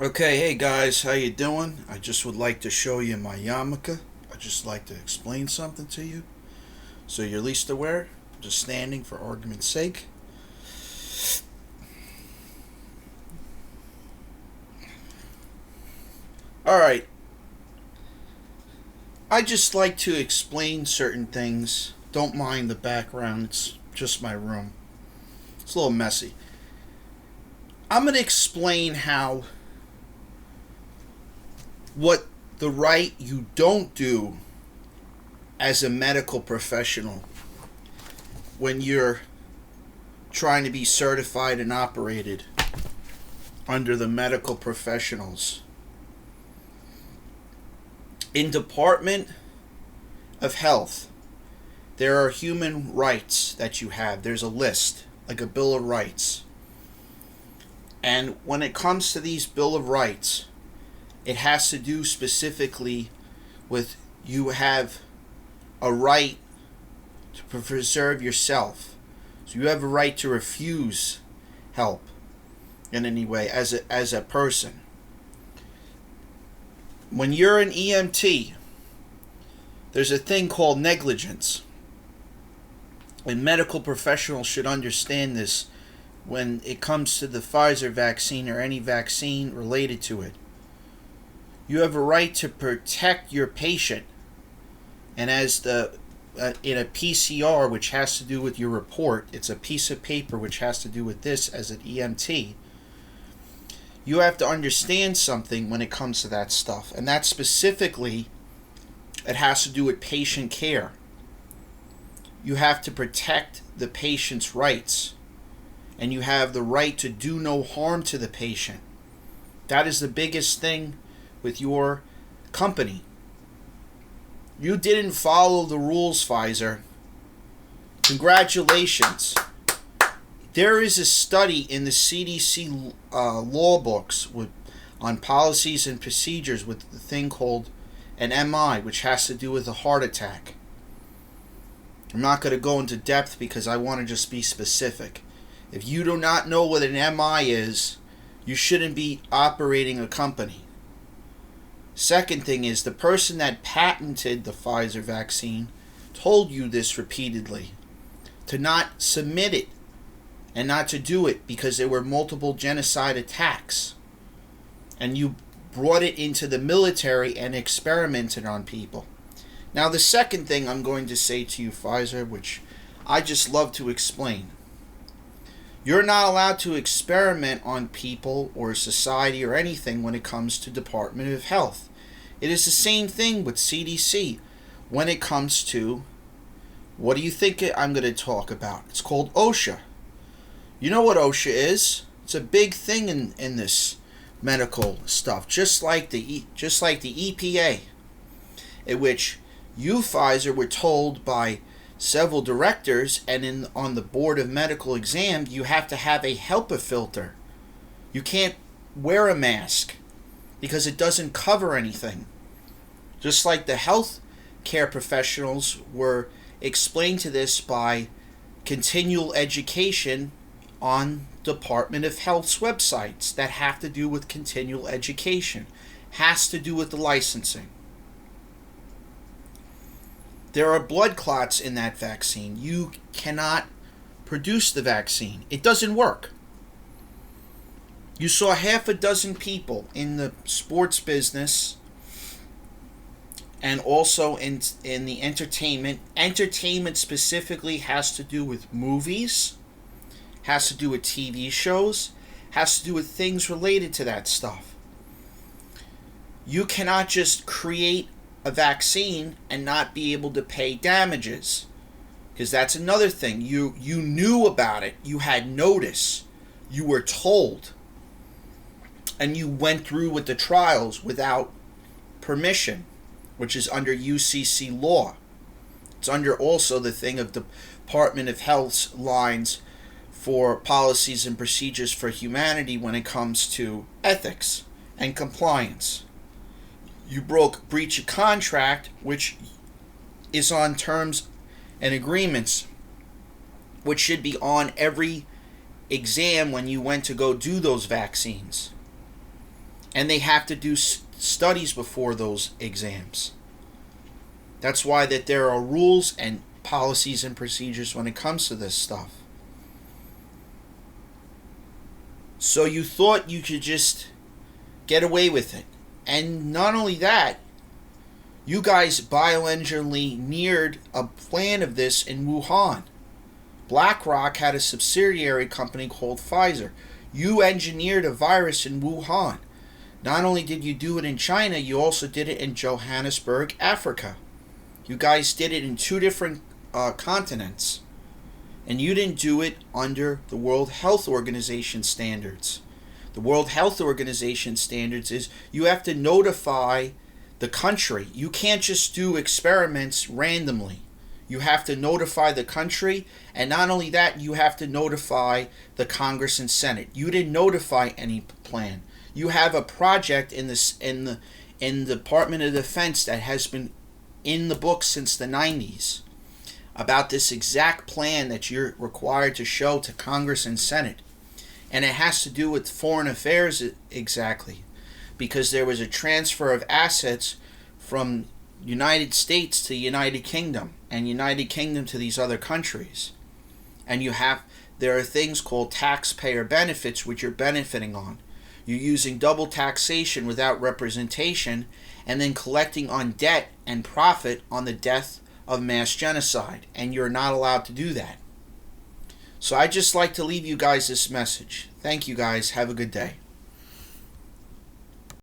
Okay, hey guys, how you doing? I just would like to show you my yarmulke. I'd just like to explain something to you, so you're at least aware. Just standing for argument's sake. Alright, I just like to explain certain things. Don't mind the background, it's just my room. It's a little messy. I'm going to explain how what the right you don't do as a medical professional when you're trying to be certified and operated under the medical professionals. In Department of Health, there are human rights that you have. There's a list, like a Bill of Rights. And when it comes to these Bill of Rights, it has to do specifically with you have a right to preserve yourself. So you have a right to refuse help in any way as a person. When you're an EMT, there's a thing called negligence. And medical professionals should understand this when it comes to the Pfizer vaccine or any vaccine related to it. You have a right to protect your patient. And as the in a PCR, which has to do with your report, it's a piece of paper which has to do with this as an EMT. You have to understand something when it comes to that stuff. And that specifically, it has to do with patient care. You have to protect the patient's rights. And you have the right to do no harm to the patient. That is the biggest thing with your company. You didn't follow the rules, Pfizer. Congratulations. There is a study in the CDC law books on policies and procedures with the thing called an MI, which has to do with a heart attack. I'm not going to go into depth because I want to just be specific. If you do not know what an MI is, you shouldn't be operating a company. Second thing is, the person that patented the Pfizer vaccine told you this repeatedly, to not submit it and not to do it because there were multiple genocide attacks. And you brought it into the military and experimented on people. Now, the second thing I'm going to say to you, Pfizer, which I just love to explain. You're not allowed to experiment on people or society or anything when it comes to Department of Health. It is the same thing with CDC when it comes to, what do you think I'm going to talk about? It's called OSHA. You know what OSHA is? It's a big thing in this medical stuff, just like the EPA, in which you, Pfizer, were told by several directors, and on the board of medical exam, you have to have a HEPA filter. You can't wear a mask because it doesn't cover anything. Just like the health care professionals were explained to this by continual education on Department of Health's websites that have to do with continual education, has to do with the licensing. There are blood clots in that vaccine. You cannot produce the vaccine. It doesn't work. You saw half a dozen people in the sports business and also in the entertainment. Entertainment specifically has to do with movies, has to do with TV shows, has to do with things related to that stuff. You cannot just create a vaccine and not be able to pay damages, because that's another thing. You knew about it, you had notice, you were told, and you went through with the trials without permission, which is under UCC law. It's under also the thing of the Department of Health's lines for policies and procedures for humanity when it comes to ethics and compliance. You broke breach of contract, which is on terms and agreements, which should be on every exam when you went to go do those vaccines. And they have to do studies before those exams. That's why that there are rules and policies and procedures when it comes to this stuff. So you thought you could just get away with it. And not only that, you guys bioengineered a plan of this in Wuhan. BlackRock had a subsidiary company called Pfizer. You engineered a virus in Wuhan. Not only did you do it in China, you also did it in Johannesburg, Africa. You guys did it in 2 different continents. And you didn't do it under the World Health Organization standards. The World Health Organization standards is you have to notify the country. You can't just do experiments randomly. You have to notify the country, and not only that, you have to notify the Congress and Senate. You didn't notify any plan. You have a project in the Department of Defense that has been in the books since the 90s about this exact plan that you're required to show to Congress and Senate. And it has to do with foreign affairs exactly, because there was a transfer of assets from United States to United Kingdom and United Kingdom to these other countries. And there are things called taxpayer benefits which you're benefiting on. You're using double taxation without representation and then collecting on debt and profit on the death of mass genocide. And you're not allowed to do that. So I just like to leave you guys this message. Thank you guys. Have a good day.